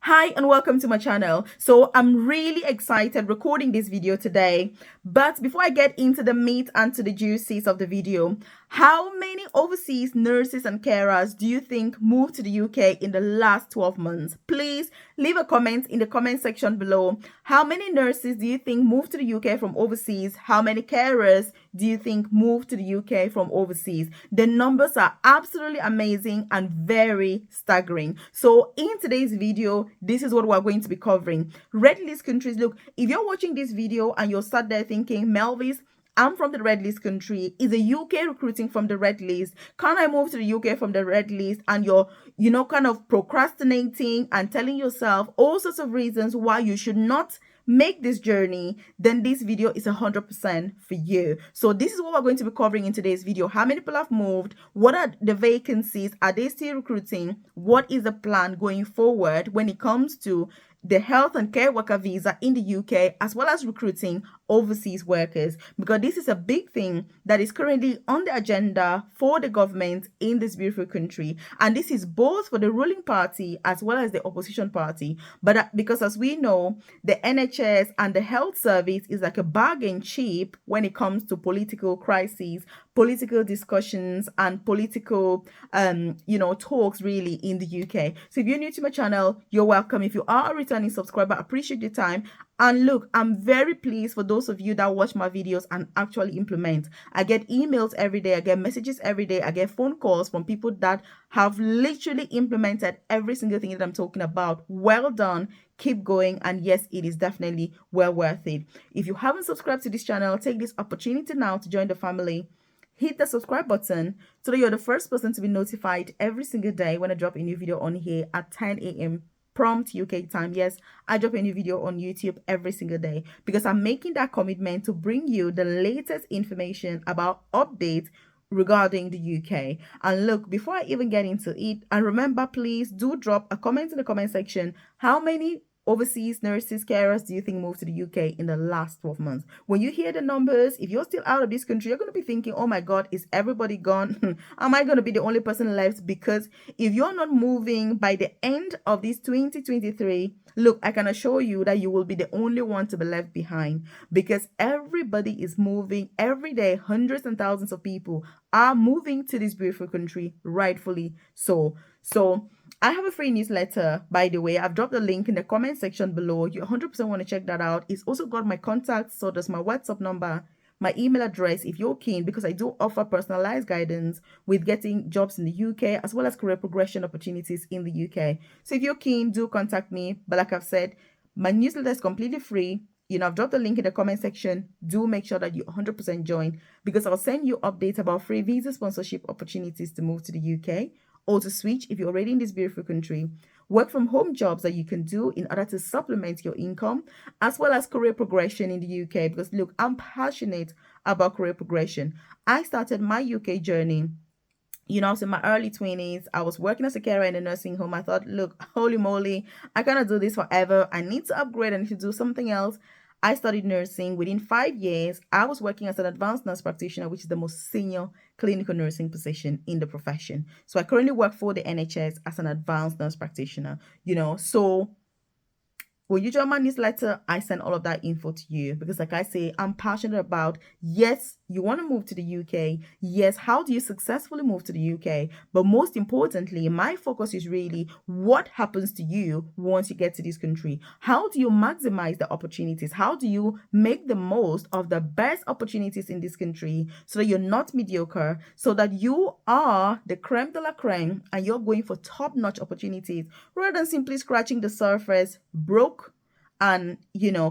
Hi and welcome to my channel. So I'm really excited recording this video today. But before I get into the meat and to the juices of the video, how many overseas nurses and carers do you think moved to the UK in the last 12 months? Please leave a comment in the comment section below. How many nurses do you think moved to the UK from overseas? How many carers do you think moved to the UK from overseas? The numbers are absolutely amazing and very staggering. So in today's video, this is what we're going to be covering. Red list countries. Look, if you're watching this video and you're sat there thinking, Melvis, I'm from the red list country. Is the UK recruiting from the red list? Can I move to the UK from the red list? And you're, kind of procrastinating and telling yourself all sorts of reasons why you should not make this journey, then this video is 100% for you. So this is what we're going to be covering in today's video. How many people have moved? What are the vacancies? Are they still recruiting? What is the plan going forward when it comes to the health and care worker visa in the UK, as well as recruiting overseas workers? Because this is a big thing that is currently on the agenda for the government in this beautiful country. And this is both for the ruling party as well as the opposition party. But because as we know, the NHS and the health service is like a bargain cheap when it comes to political crises, political discussions, and political talks really in the UK. So if you're new to my channel, you're welcome. If you are a returning subscriber, I appreciate your time. And look, I'm very pleased for those of you that watch my videos and actually implement. I get emails every day, I get messages every day, I get phone calls from people that have literally implemented every single thing that I'm talking about. Well done, keep going, and yes, it is definitely well worth it. If you haven't subscribed to this channel, take this opportunity now to join the family. Hit the subscribe button so that you're the first person to be notified every single day when I drop a new video on here at 10 a.m. prompt UK time. Yes, I drop a new video on YouTube every single day because I'm making that commitment to bring you the latest information about updates regarding the UK. And look, before I even get into it, and remember, please do drop a comment in the comment section. How many overseas nurses, carers do you think moved to the UK in the last 12 months? When you hear the numbers, if you're still out of this country, you're going to be thinking, oh my God, is everybody gone? Am I going to be the only person left? Because if you're not moving by the end of this 2023, look, I can assure you that you will be the only one to be left behind, because everybody is moving every day. Hundreds and thousands of people are moving to this beautiful country, rightfully so. So I have a free newsletter, by the way. I've dropped the link in the comment section below. You 100% want to check that out. It's also got my contacts, so there's my WhatsApp number, my email address if you're keen, because I do offer personalized guidance with getting jobs in the UK as well as career progression opportunities in the UK. So if you're keen, do contact me. But like I've said, my newsletter is completely free. I've dropped the link in the comment section. Do make sure that you 100% join, because I'll send you updates about free visa sponsorship opportunities to move to the UK, or to switch if you're already in this beautiful country, work from home jobs that you can do in order to supplement your income, as well as career progression in the UK. Because look, I'm passionate about career progression. I started my UK journey, I was in my early 20s. I was working as a carer in a nursing home. I thought, look, holy moly, I cannot do this forever. I need to upgrade. I need to do something else. I studied nursing. Within 5 years, I was working as an advanced nurse practitioner, which is the most senior clinical nursing position in the profession. So I currently work for the NHS as an advanced nurse practitioner, so when you join my newsletter, I send all of that info to you because, like I say, I'm passionate about, yes, you want to move to the UK. Yes, how do you successfully move to the UK? But most importantly, my focus is really what happens to you once you get to this country. How do you maximize the opportunities? How do you make the most of the best opportunities in this country so that you're not mediocre, so that you are the creme de la creme and you're going for top-notch opportunities rather than simply scratching the surface, broke and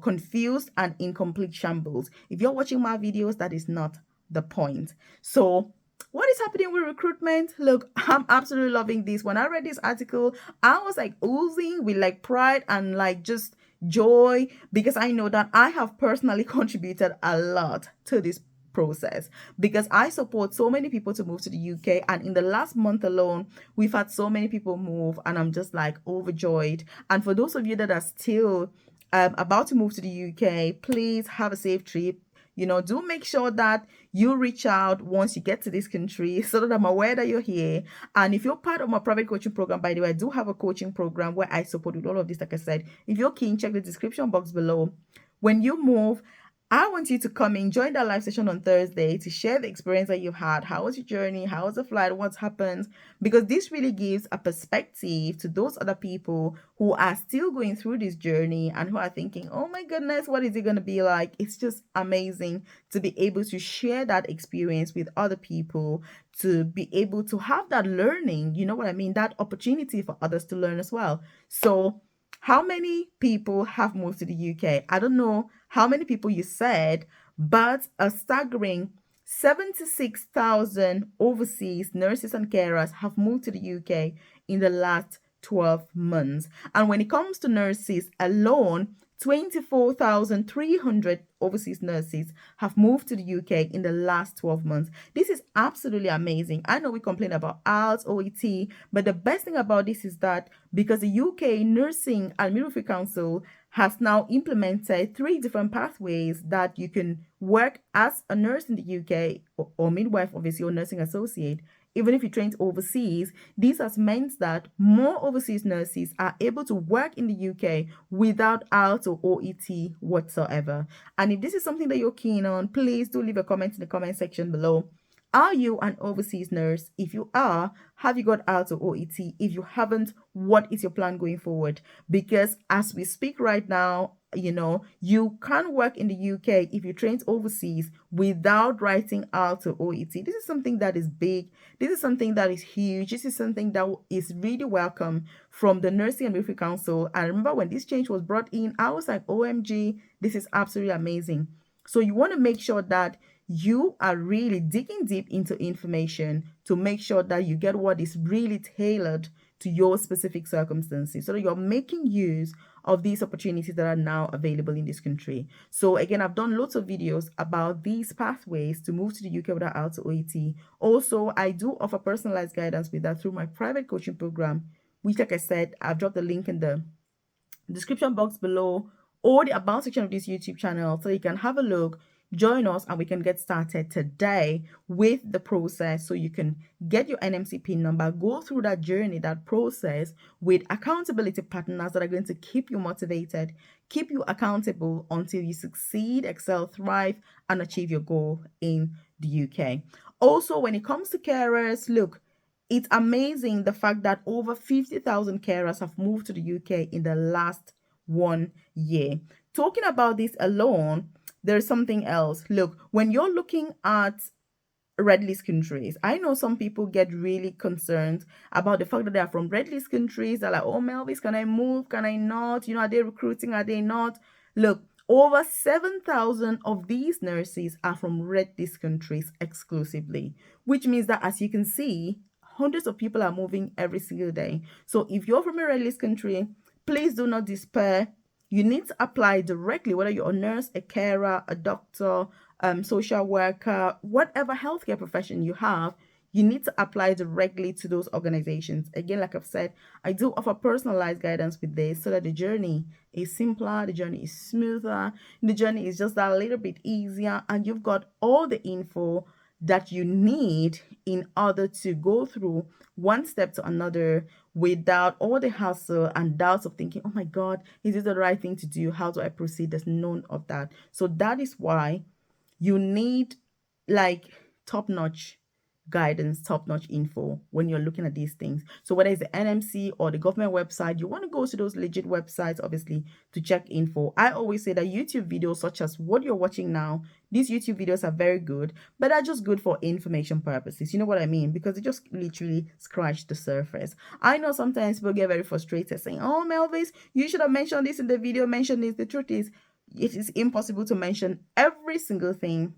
confused and incomplete shambles. If you're watching my videos, that is not the point. So what is happening with recruitment? Look, I'm absolutely loving this. When I read this article, I was like oozing with like pride and like just joy, because I know that I have personally contributed a lot to this process, because I support so many people to move to the UK, and in the last month alone we've had so many people move, and I'm just like overjoyed. And for those of you that are still about to move to the UK, please have a safe trip. Do make sure that you reach out once you get to this country so that I'm aware that you're here. And if you're part of my private coaching program, by the way, I do have a coaching program where I support with all of this. Like I said, if you're keen, check the description box below. When you move, I want you to come in, join that live session on Thursday to share the experience that you've had. How was your journey? How was the flight? What's happened? Because this really gives a perspective to those other people who are still going through this journey and who are thinking, oh my goodness, what is it going to be like? It's just amazing to be able to share that experience with other people, to be able to have that learning, you know what I mean? That opportunity for others to learn as well. So, how many people have moved to the UK? I don't know how many people you said, but a staggering 76,000 overseas nurses and carers have moved to the UK in the last 12 months. And when it comes to nurses alone, 24,300 overseas nurses have moved to the UK in the last 12 months. This is absolutely amazing. I know we complain about IELTS, OET, but the best thing about this is that because the UK Nursing and Midwifery Council has now implemented 3 different pathways that you can work as a nurse in the UK or midwife, obviously, or nursing associate. Even if you trained overseas, this has meant that more overseas nurses are able to work in the UK without IELTS or OET whatsoever. And if this is something that you're keen on, please do leave a comment in the comment section below. Are you an overseas nurse? If you are, have you got IELTS or OET? If you haven't, what is your plan going forward? Because as we speak right now, you can work in the UK if you trained overseas without writing IELTS or OET. This is something that is big. This is something that is huge. This is something that is really welcome from the Nursing and Midwifery Council. I remember when this change was brought in, I was like, OMG, this is absolutely amazing. So you want to make sure that you are really digging deep into information to make sure that you get what is really tailored to your specific circumstances so that you're making use of these opportunities that are now available in this country. So again, I've done lots of videos about these pathways to move to the UK without IELTS or OET. Also, I do offer personalized guidance with that through my private coaching program, which, like I said, I've dropped the link in the description box below or the about section of this YouTube channel so you can have a look, join us, and we can get started today with the process so you can get your NMC PIN number, go through that journey, that process with accountability partners that are going to keep you motivated, keep you accountable until you succeed, excel, thrive, and achieve your goal in the UK. Also, when it comes to carers, look, it's amazing the fact that over 50,000 carers have moved to the UK in the last 1 year. Talking about this alone, there's something else. Look, when you're looking at red list countries, I know some people get really concerned about the fact that they are from red list countries. They're like, oh, Melvis, can I move? Can I not? Are they recruiting? Are they not? Look, over 7,000 of these nurses are from red list countries exclusively, which means that, as you can see, hundreds of people are moving every single day. So if you're from a red list country, please do not despair. You need to apply directly, whether you're a nurse, a carer, a doctor, social worker, whatever healthcare profession you have, you need to apply directly to those organizations. Again, like I've said, I do offer personalized guidance with this so that the journey is simpler, the journey is smoother, the journey is just a little bit easier, and you've got all the info that you need in order to go through one step to another without all the hassle and doubts of thinking, oh my God, is this the right thing to do? How do I proceed? There's none of that. So that is why you need top-notch guidance, top-notch info when you're looking at these things. So whether it's the NMC or the government website, you want to go to those legit websites, obviously, to check info. I always say that YouTube videos such as what you're watching now, these YouTube videos are very good, but they're just good for information purposes. You know what I mean? Because they just literally scratch the surface. I know sometimes people get very frustrated saying, oh, Melvis, you should have mentioned this in the video, mention this. The truth is, it is impossible to mention every single thing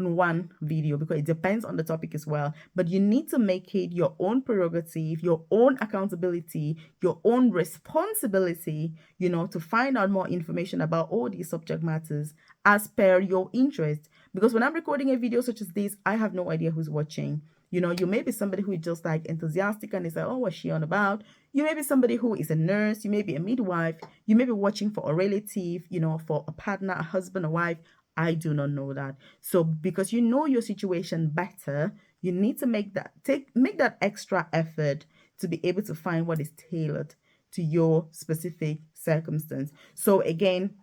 in one video because it depends on the topic as well. But you need to make it your own prerogative, your own accountability, your own responsibility, to find out more information about all these subject matters as per your interest. Because when I'm recording a video such as this, I have no idea who's watching. You may be somebody who is just like enthusiastic and is like, oh, what's she on about? You may be somebody who is a nurse. You may be a midwife. You may be watching for a relative, for a partner, a husband, a wife. I do not know that. So because you know your situation better, you need to make that extra effort to be able to find what is tailored to your specific circumstance. So again,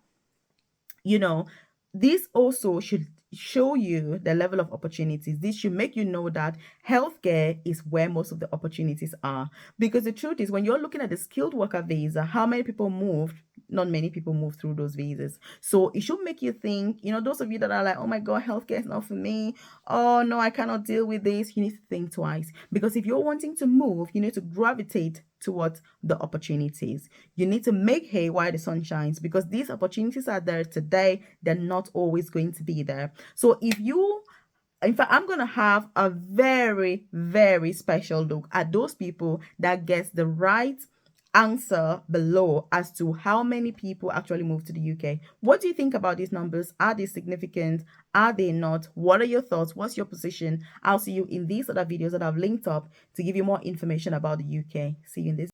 you know, this also should show you the level of opportunities. This should make you know that healthcare is where most of the opportunities are. Because the truth is, when you're looking at the skilled worker visa, how many people moved? Not many people move through those visas. So it should make you think, those of you that are like, oh my God, healthcare is not for me. Oh no, I cannot deal with this. You need to think twice. Because if you're wanting to move, you need to gravitate towards the opportunities. You need to make hay while the sun shines, because these opportunities are there today. They're not always going to be there. So in fact, I'm going to have a very, very special look at those people that gets the right answer below as to how many people actually move to the UK. What do you think about these numbers? Are they significant? Are they not? What are your thoughts? What's your position? I'll see you in these other videos that I've linked up to give you more information about the UK. See you in this.